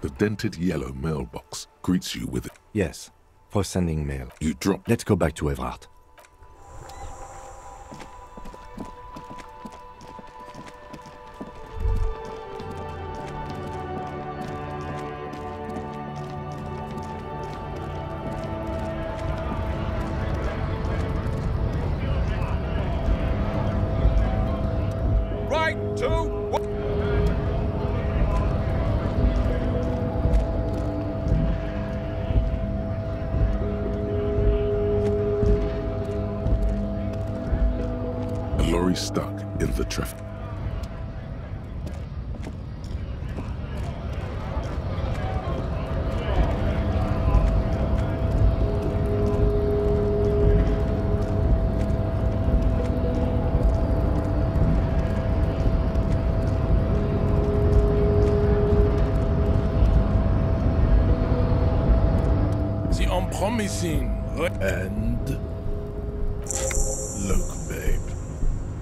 The dented yellow mailbox greets you with it. Yes, for sending mail. You drop. Let's go back to Everard. Stuck in the traffic. The unpromising and look, babe.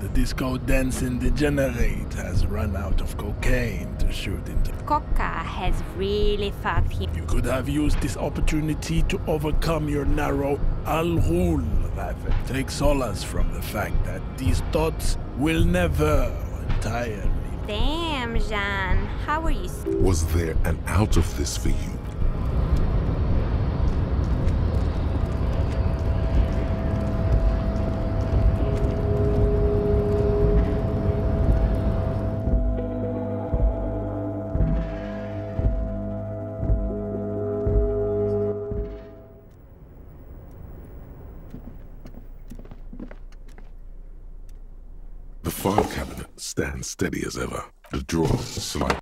The disco dancing degenerate has run out of cocaine to shoot into. Coca has really fucked him. You could have used this opportunity to overcome your narrow al-Ghul, Raven. Take solace from the fact that these thoughts will never entirely. Damn, Jean. How are you? Was there an out of this for you? The file cabinet stands steady as ever. The drawer slide.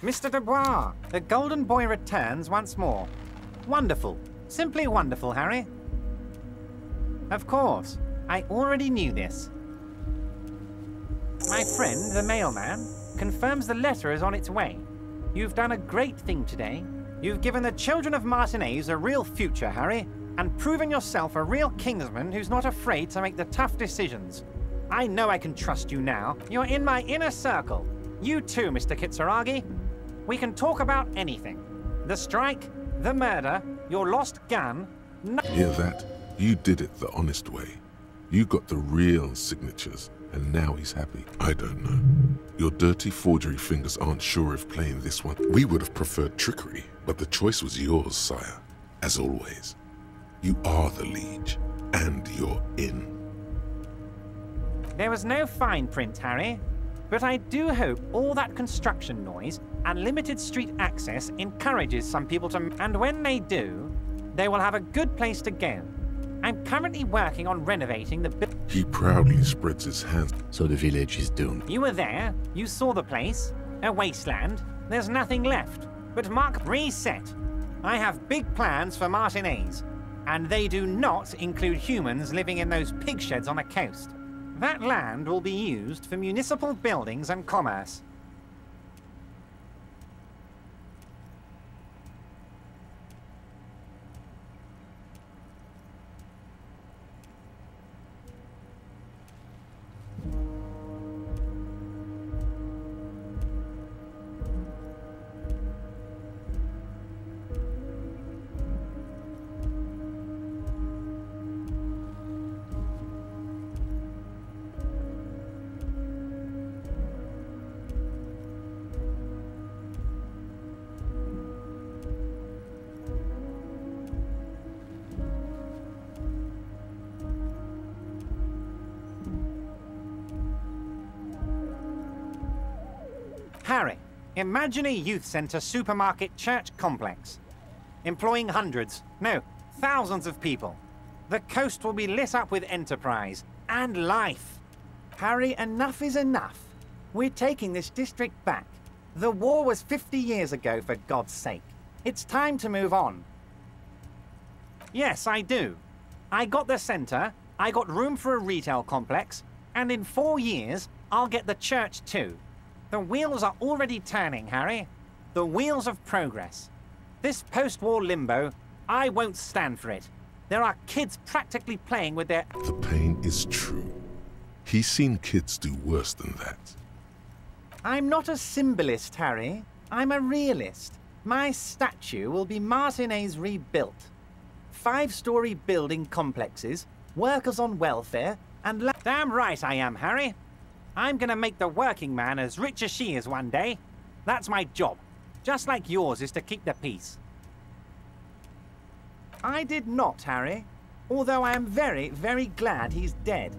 Mr. Dubois, the Golden Boy returns once more. Wonderful. Simply wonderful, Harry. Of course. I already knew this. My friend, the mailman, confirms the letter is on its way. You've done a great thing today. You've given the children of Martinez a real future, Harry, and proven yourself a real kingsman who's not afraid to make the tough decisions. I know I can trust you now. You're in my inner circle. You too, Mr. Kitsuragi. We can talk about anything. The strike, the murder, your lost gun. Hear that? You did it the honest way. You got the real signatures, and now he's happy. I don't know. Your dirty forgery fingers aren't sure if playing this one. We would have preferred trickery, but the choice was yours, sire. As always. You are the liege, and you're in. There was no fine print, Harry. But I do hope all that construction noise and limited street access encourages some people to... And when they do, they will have a good place to go. I'm currently working on renovating the He proudly spreads his hands. So the village is doomed. You were there. You saw the place. A wasteland. There's nothing left. But Mark, reset. I have big plans for Martinez. And they do not include humans living in those pig sheds on the coast. That land will be used for municipal buildings and commerce. Harry, imagine a youth centre supermarket church complex. Employing hundreds, no, thousands of people. The coast will be lit up with enterprise and life. Harry, enough is enough. We're taking this district back. The war was 50 years ago, for God's sake. It's time to move on. Yes, I do. I got the centre, I got room for a retail complex, and in 4 years, I'll get the church too. The wheels are already turning, Harry. The wheels of progress. This post-war limbo, I won't stand for it. There are kids practically playing with their... The pain is true. He's seen kids do worse than that. I'm not a symbolist, Harry. I'm a realist. My statue will be Martinez rebuilt. 5-story building complexes, workers on welfare, and... Damn right I am, Harry. I'm gonna make the working man as rich as she is one day. That's my job. Just like yours is to keep the peace. I did not, Harry. Although I am very, very glad he's dead.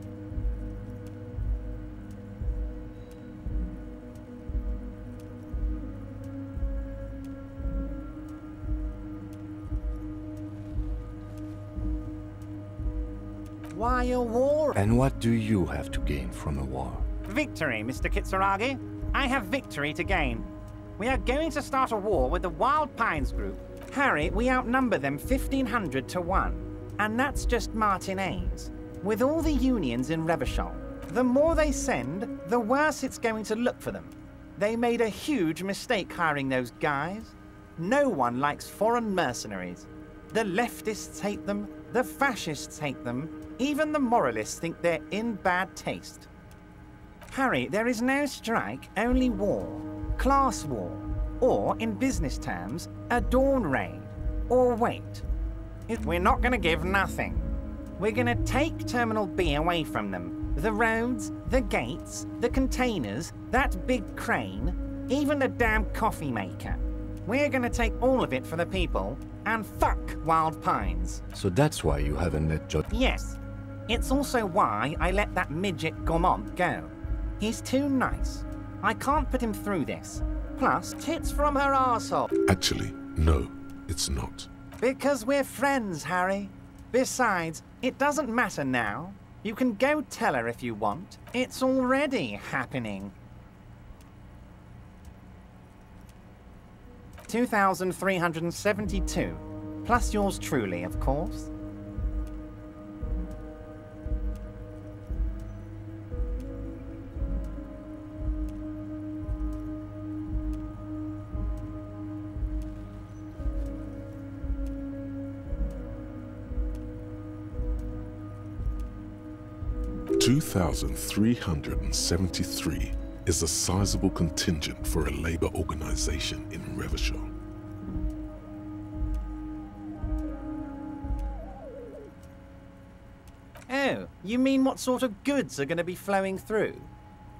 Why a war? And what do you have to gain from a war? Victory, Mr. Kitsuragi. I have victory to gain. We are going to start a war with the Wild Pines group. Harry, we outnumber them 1,500 to 1. And that's just Martinez. With all the unions in Revachol, the more they send, the worse it's going to look for them. They made a huge mistake hiring those guys. No one likes foreign mercenaries. The leftists hate them, the fascists hate them, even the moralists think they're in bad taste. Harry, there is no strike, only war. Class war. Or, in business terms, a dawn raid. Or wait. We're not going to give nothing. We're going to take Terminal B away from them. The roads, the gates, the containers, that big crane, even the damn coffee maker. We're going to take all of it for the people, and fuck Wild Pines. So that's why you haven't let Jot... Yes. It's also why I let that midget Gaumont go. He's too nice. I can't put him through this. Plus, tits from her arsehole. Actually, no, it's not. Because we're friends, Harry. Besides, it doesn't matter now. You can go tell her if you want. It's already happening. 2,372. Plus yours truly, of course. $2,373 is a sizable contingent for a labor organization in Revachol. Oh, you mean what sort of goods are going to be flowing through?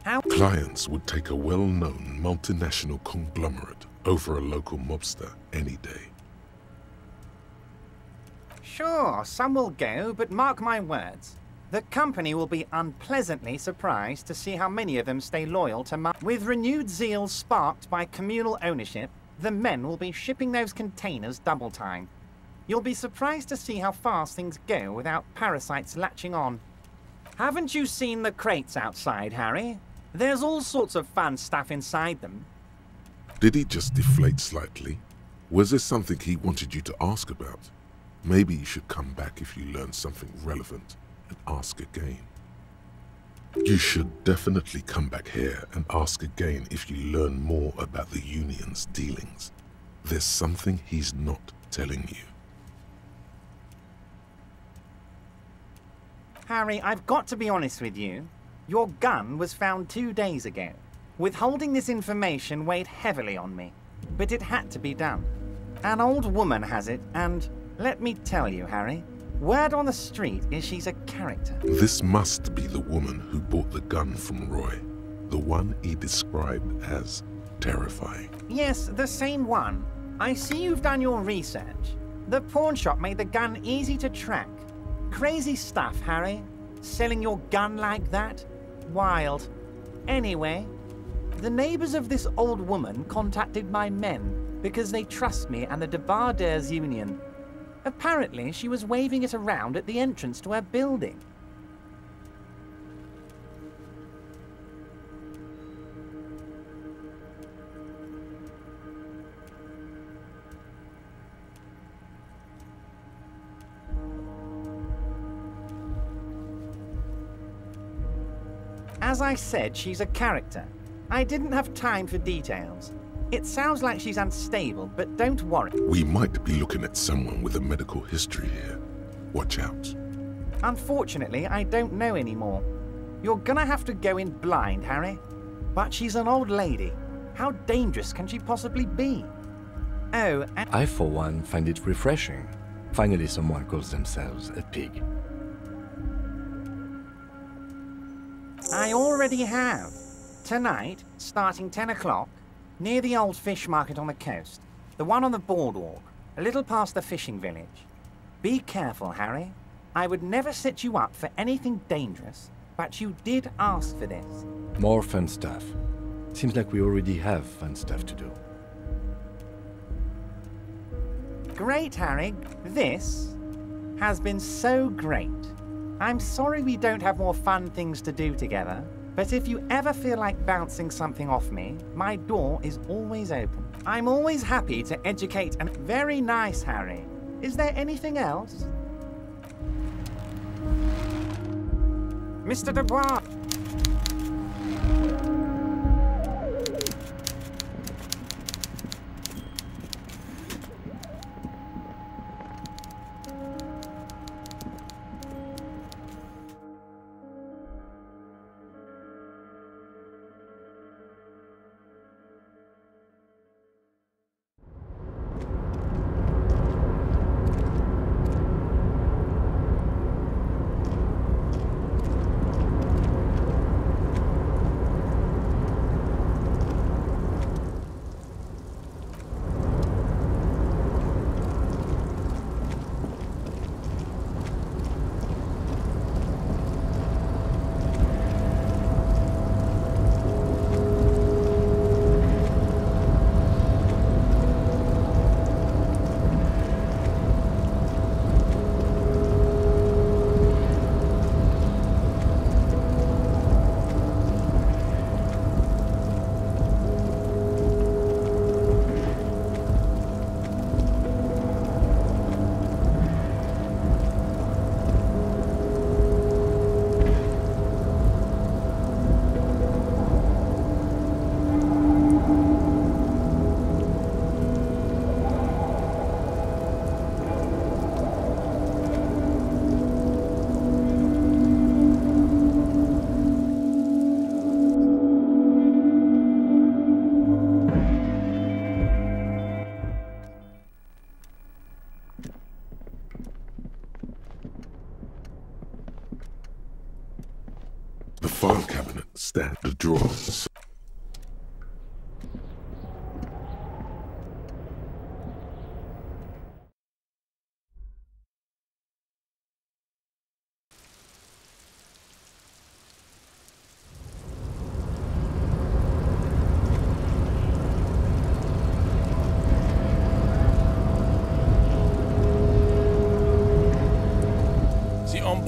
How? Clients would take a well-known multinational conglomerate over a local mobster any day. Sure, some will go, but mark my words. The company will be unpleasantly surprised to see how many of them stay loyal to With renewed zeal sparked by communal ownership, the men will be shipping those containers double time. You'll be surprised to see how fast things go without parasites latching on. Haven't you seen the crates outside, Harry? There's all sorts of fun stuff inside them. Did he just deflate slightly? Was there something he wanted you to ask about? Maybe you should come back if you learn something relevant and ask again. You should definitely come back here and ask again if you learn more about the Union's dealings. There's something he's not telling you. Harry, I've got to be honest with you. Your gun was found 2 days ago. Withholding this information weighed heavily on me, but it had to be done. An old woman has it, and let me tell you, Harry, word on the street is she's a character. This must be the woman who bought the gun from Roy, the one he described as terrifying. Yes, the same one. I see you've done your research. The pawn shop made the gun easy to track. Crazy stuff, Harry. Selling your gun like that? Wild. Anyway, the neighbors of this old woman contacted my men because they trust me and the Debardeurs Union. Apparently, she was waving it around at the entrance to her building. As I said, she's a character. I didn't have time for details. It sounds like she's unstable, but don't worry. We might be looking at someone with a medical history here. Watch out. Unfortunately, I don't know anymore. You're gonna have to go in blind, Harry. But she's an old lady. How dangerous can she possibly be? Oh, and I, for one, find it refreshing. Finally, someone calls themselves a pig. I already have. Tonight, starting 10 o'clock, near the old fish market on the coast, the one on the boardwalk, a little past the fishing village. Be careful, Harry. I would never set you up for anything dangerous, but you did ask for this. More fun stuff. Seems like we already have fun stuff to do. Great, Harry. This has been so great. I'm sorry we don't have more fun things to do together, but if you ever feel like bouncing something off me, my door is always open. I'm always happy to educate and very nice, Harry. Is there anything else? Mr. Dubois! The file cabinet stand the drawers.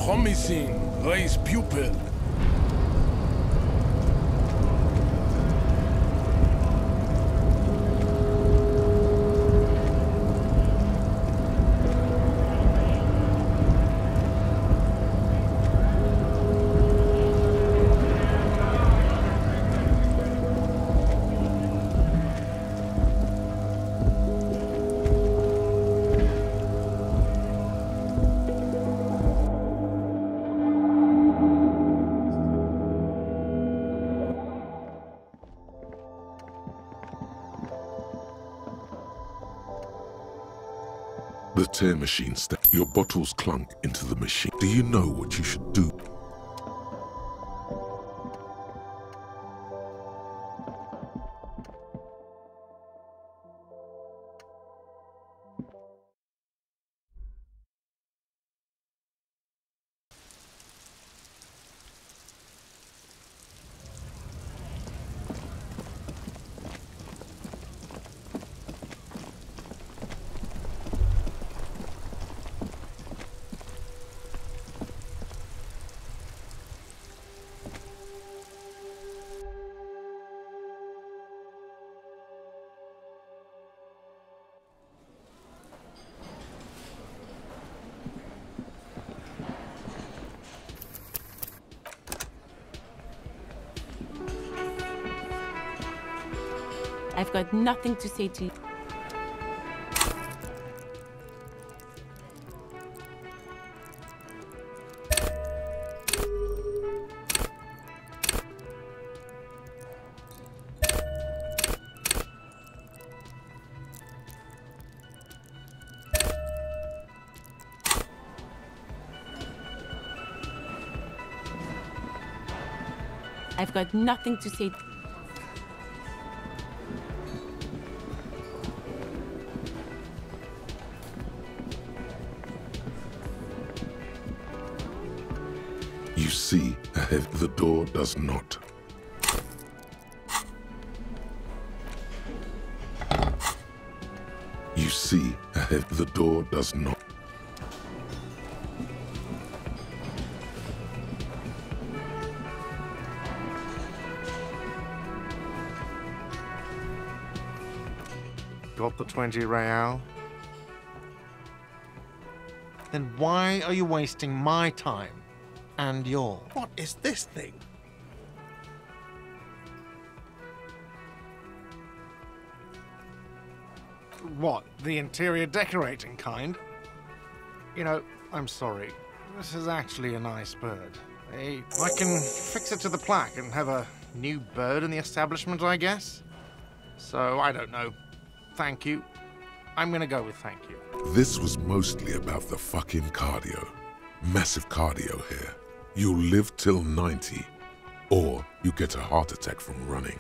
Promising race pupil. The tear machine your bottles clunk into the machine. Do you know what you should do? I've got nothing to say to you. I've got nothing to say. You see ahead, the door does not. You see ahead, the door does not. Got the 20 real? Then why are you wasting my time and yours? What is this thing? What, the interior decorating kind? You know, I'm sorry. This is actually a nice bird. Hey, I can fix it to the plaque and have a new bird in the establishment, I guess. So, I don't know. Thank you. I'm gonna go with thank you. This was mostly about the fucking cardio. Massive cardio here. You'll live till 90, or you get a heart attack from running.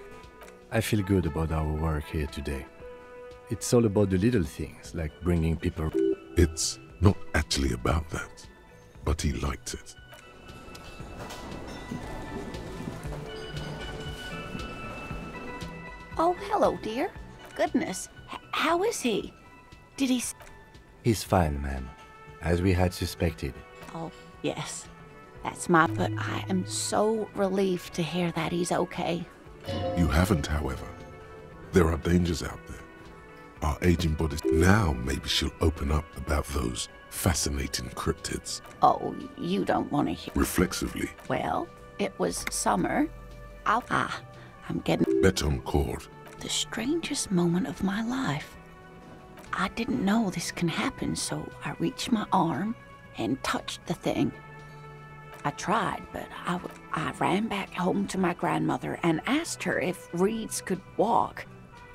I feel good about our work here today. It's all about the little things, like bringing people... It's not actually about that, but he liked it. Oh, hello, dear. Goodness, how is he? Did he... He's fine, ma'am, as we had suspected. Oh, yes. That's my... But I am so relieved to hear that he's okay. You haven't, however. There are dangers out there. Our aging bodies... Now maybe she'll open up about those fascinating cryptids. Oh, you don't want to hear... Reflexively. Well, it was summer. I'm getting... Beton cord. The strangest moment of my life. I didn't know this can happen, so I reached my arm and touched the thing. I tried, but I ran back home to my grandmother and asked her if reeds could walk,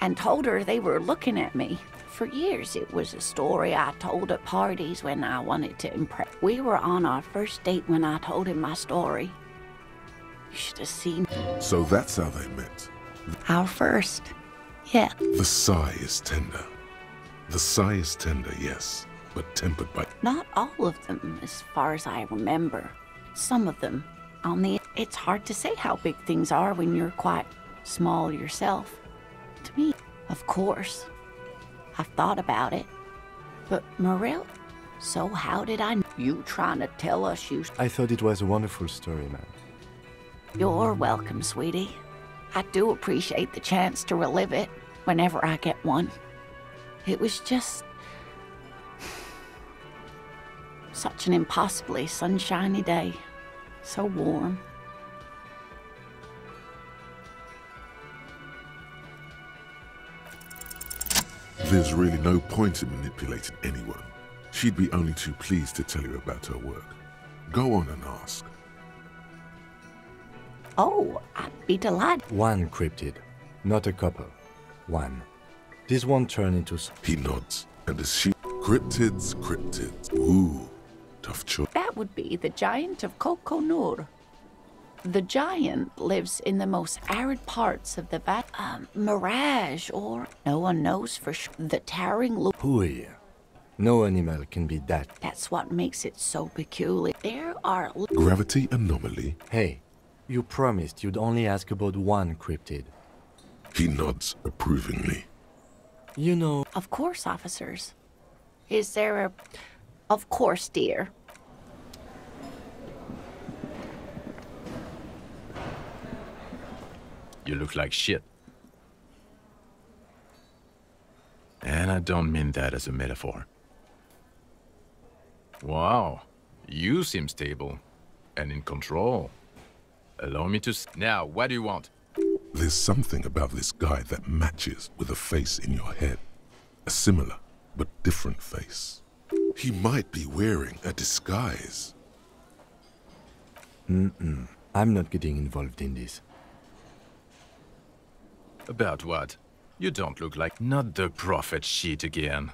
and told her they were looking at me. For years, it was a story I told at parties when I wanted to impress. We were on our first date when I told him my story. You should have seen. So that's how they met. Our first. Yeah. The sigh is tender. The sigh is tender, yes, but tempered by... Not all of them, as far as I remember. Some of them. It's hard to say how big things are when you're quite small yourself. To me, of course. I've thought about it. But Morel, so how did I... You trying to tell us you... I thought it was a wonderful story, man. You're welcome, sweetie. I do appreciate the chance to relive it whenever I get one. It was just... such an impossibly sunshiny day. So warm. There's really no point in manipulating anyone. She'd be only too pleased to tell you about her work. Go on and ask. Oh, I'd be delighted. One cryptid, not a couple. One. This won't turn into... He nods, and as she... Cryptids, cryptids. Ooh, tough choice. That would be the giant of Kokonur. The giant lives in the most arid parts of the mirage, or no one knows for sure. The towering Hooey. No animal can be that. That's what makes it so peculiar. There are... Gravity anomaly. Hey, you promised you'd only ask about one cryptid. He nods approvingly. You know... Of course, officers. Is there a... Of course, dear. You look like shit. And I don't mean that as a metaphor. Wow, you seem stable and in control. Allow me to... Now, what do you want? There's something about this guy that matches with a face in your head. A similar, but different face. He might be wearing a disguise. I'm not getting involved in this. About what? You don't look like... Not the prophet shit again.